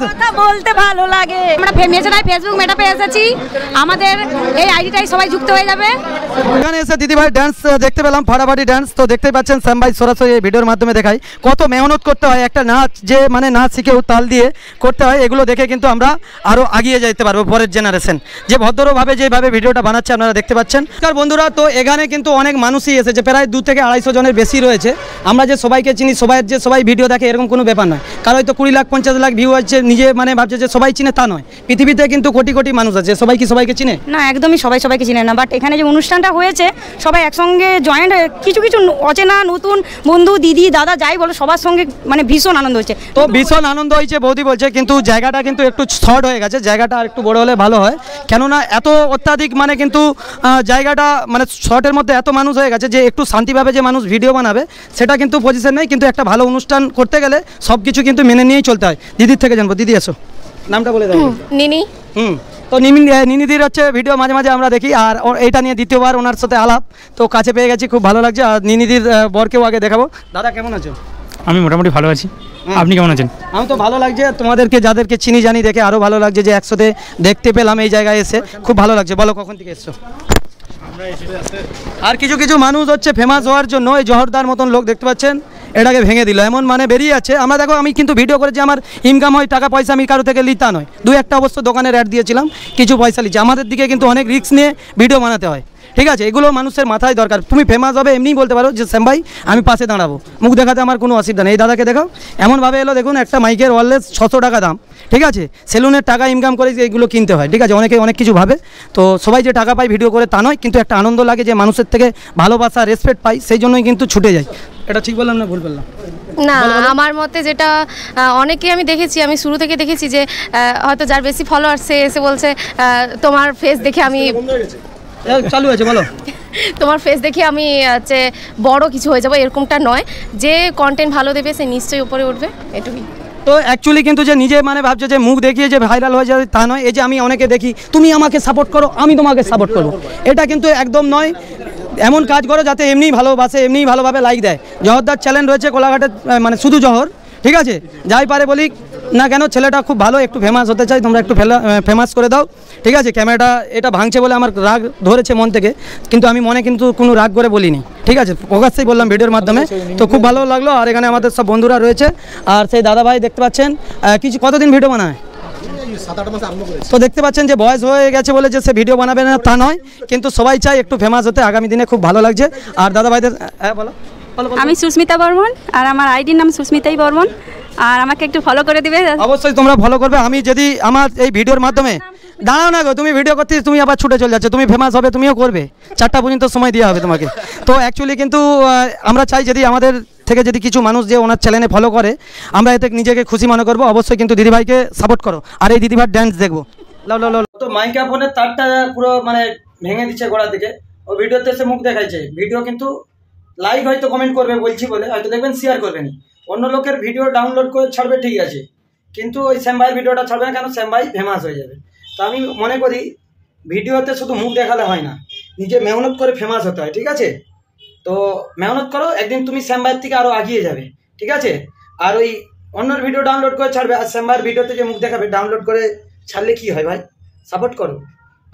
কথা বলতে ভালো লাগে। আমরা মেছেরাই ফেসবুক মেটাপে এসেছি, আমাদের এই আইডিটাই সবাই যুক্ত হয়ে যাবে। এখানে এসে দিদিভাই ডান্স দেখতে পেলাম, ফাটাফাটি ডান্স। তো দেখতেই পাচ্ছেন শ্যাম ভাই সরাসরি এই ভিডিওর মাধ্যমে দেখাই কত মেহনত করতে হয় একটা নাচ, যে মানে নাচ শিখেও তাল দিয়ে করতে হয়। এগুলো দেখে কিন্তু আমরা আরও এগিয়ে যেতে পারবো পরের জেনারেশন, যে ভদ্রভাবে যেভাবে ভিডিওটা বানাচ্ছে আপনারা দেখতে পাচ্ছেন। বন্ধুরা, তো এখানে কিন্তু অনেক মানুষই এসেছে, প্রায় 2 থেকে 250 জনের বেশি রয়েছে। আমরা যে সবাইকে চিনি, সবাই ভিডিও দেখে এরকম কোনো ব্যাপার নয়। কারণ হয়তো 20 লাখ 50 লাখ ভিউ আছে, নিজে মানে ভাবছে যে সবাই চিনে, তা নয়। পৃথিবীতে কিন্তু কোটি কোটি মানুষ আছে, সবাই কি সবাইকে চিনে? না, একদমই সবাইকে চিনে না। বাট এখানে যে অনুষ্ঠানটা হয়েছে সবাই একসঙ্গে জয়েন্ট হয়ে কিছু অচেনা নতুন বন্ধু, দিদি, দাদা যাই বলো, সবার সঙ্গে মানে ভীষণ আনন্দ হয়েছে। তো ভীষণ আনন্দ হয়েছে বৌদি বলছে, কিন্তু জায়গাটা কিন্তু একটু শর্ট হয়ে গেছে, জায়গাটা আর একটু বড় হলে ভালো হয়। কেননা এত অত্যাধিক মানে কিন্তু জায়গাটা মানে শর্টের মধ্যে এত মানুষ হয়ে গেছে যে একটু শান্তিভাবে যে মানুষ ভিডিও বানাবে সেটা কিন্তু পজিশন নেই। কিন্তু একটা ভালো অনুষ্ঠান করতে গেলে সব কিছু কিন্তু মেনে নিয়েই চলতে হয়। দিদির থেকে জানবো। দিদি এসো, নামটা বলে দাও। নিনি। তো নিনিদির হচ্ছে ভিডিও মাঝে মাঝে আমরা দেখি, আর এটা নিয়ে দ্বিতীয়বার ওনার সাথে আলাপ, তো কাছে পেয়ে গেছি, খুব ভালো লাগছে। আর নিনিদির বরকেও আগে দেখাবো। দাদা কেমন আছো? আমি মোটামুটি ভালো আছি, আপনি কেমন আছেন? আমি তো ভালো লাগছে, তোমাদেরকে যাদেরকে চিনি জানি দেখে আরও ভালো লাগছে যে একসাথে দেখতে পেলাম এই জায়গায় এসে, খুব ভালো লাগছে। বলো কখন থেকে এসছো? আর কিছু মানুষ হচ্ছে ফেমাস হওয়ার জন্য এই জহরদার মতন লোক দেখতে পাচ্ছেন, এটাকে ভেঙে দিল, এমন মানে বেরিয়ে আছে। আমরা দেখো, আমি কিন্তু ভিডিও করেছি, আমার ইনকাম হয়, টাকা পয়সা আমি কারো থেকে লিতা নয়। 2-1টা অবশ্য দোকানের অ্যাড দিয়েছিলাম, কিছু পয়সা লিখছি। আমাদের দিকে কিন্তু অনেক রিস্ক নিয়ে ভিডিও বানাতে হয়, ঠিক আছে? এগুলো মানুষের মাথায় দরকার। তুমি ফেমাস হবে এমনিই বলতে পারো যে শ্যাম ভাই আমি পাশে দাঁড়াবো, মুখ দেখাতে আমার কোনো অসুবিধা নেই। এই দাদাকে দেখাও, এমনভাবে এলো দেখুন, একটা মাইকের ওয়ারলেস 600 টাকা দাম, ঠিক আছে? সেলুনের টাকা ইনকাম করে এইগুলো কিনতে হয়, ঠিক আছে? অনেকে অনেক কিছু ভাবে, তো সবাই যে টাকা পায় ভিডিও করে তা নয়, কিন্তু একটা আনন্দ লাগে যে মানুষের থেকে ভালোবাসা রেসপেক্ট পাই, সেই জন্যই কিন্তু ছুটে যাই। এটা ঠিক বললাম না ভুল বললাম? না, আমার মতে যেটা অনেকে আমি দেখেছি, আমি শুরু থেকে দেখেছি যে হয়তো যার বেশি ফলোয়ার সে এসে বলছে তোমার ফেস দেখে আমি চালু আছে, বলো তোমার ফেস দেখে আমি হচ্ছে বড় কিছু হয়ে যাবো, এরকমটা নয়। যে কন্টেন্ট ভালো দেবে সে নিশ্চয়ই উপরে উঠবে, এটুকুই। তো অ্যাকচুয়ালি কিন্তু যে নিজে মানে ভাবছে যে মুখ দেখিয়ে যে ভাইরাল হয়ে যাবে তা নয়। এই যে আমি অনেকে দেখি, তুমি আমাকে সাপোর্ট করো, আমি তোমাকে সাপোর্ট করবো, এটা কিন্তু একদম নয়। এমন কাজ করো যাতে এমনিই ভালোবাসে, এমনিই ভালোভাবে লাইক দেয়। জহরদার চ্যানেল রয়েছে কোলাঘাটে, মানে শুধু জহর, ঠিক আছে? যাই পারে বলি না কেন, ছেলেটা খুব ভালো, একটু ফেমাস হতে চাই, তোমরা একটু ফেমাস করে দাও, ঠিক আছে? ক্যামেরাটা এটা ভাঙছে বলে আমার রাগ ধরেছে মন থেকে, কিন্তু আমি মনে কিন্তু কোনো রাগ করে বলিনি, ঠিক আছে? প্রকাশ্যেই বললাম ভিডিওর মাধ্যমে। তো খুব ভালো লাগলো। আর এখানে আমাদের সব বন্ধুরা রয়েছে, আর সেই দাদাভাই দেখতে পাচ্ছেন কতদিন ভিডিও বানায়, তো দেখতে পাচ্ছেন যে বয়স হয়ে গেছে বলে যে সে ভিডিও বানাবে না তা নয়, কিন্তু সবাই চাই একটু ফেমাস হতে আগামী দিনে। খুব ভালো লাগছে। আর দাদাভাইদের বলো। আমি সুস্মিতা বর্মন, আর আমার আইডির নাম সুস্মিতাই বর্মন, আর আমাকে একটু ফলো করে দিবে। অবশ্যই তোমরা ফলো করবে। আমি যদি আমার এই ভিডিওর মাধ্যমে দাঁড়াও না গো, তুমি ভিডিও করতে তুমি আবার ছুটে চলে যাচ্ছে, তুমি ফেমাস হবে, তুমিও করবে, 4টা পর্যন্ত সময় দেওয়া হবে তোমাকে। তো অ্যাকচুয়ালি কিন্তু আমরা চাই যদি আমাদের থেকে যদি কিছু মানুষ যে ওনার চ্যানেলে ফলো করে, আমরা এতে নিজেকে খুশি মনে করবো। অবশ্যই কিন্তু দিদিভাইকে সাপোর্ট করো, আর এই দিদিভাই ড্যান্স দেখবো। তো মাইক্রোফোনের তারটা পুরো মানে ভেঙে দিচ্ছে গোড়া থেকে, ও ভিডিওতে এসে মুখ দেখাইছে। ভিডিও কিন্তু লাইক হয়তো কমেন্ট করবে বলছি বলে হয়তো দেখবেন, শেয়ার করবেন। অন্য লোকের ভিডিও ডাউনলোড করে ছাড়বে, ঠিক আছে, কিন্তু ওই শ্যাম ভাইয়ের ভিডিওটা ছাড়বে না, কেন? শ্যাম ভাই ফেমাস হয়ে যাবে। তো আমি মনে করি ভিডিওতে শুধু মুখ দেখালে হয় না, নিজে মেহনত করে ফেমাস হতে হয়, ঠিক আছে? তো মেহনত করো, একদিন তুমি শ্যাম ভাইয়ের থেকে আরও এগিয়ে যাবে, ঠিক আছে? আর ওই অন্যের ভিডিও ডাউনলোড করে ছাড়বে, আর শ্যাম ভাইয়ের ভিডিওতে যে মুখ দেখাবে ডাউনলোড করে ছাড়লে কি হয় ভাই? সাপোর্ট করো,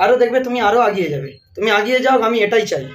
আরও দেখবে তুমি আরও এগিয়ে যাবে। তুমি এগিয়ে যাও, আমি এটাই চাই।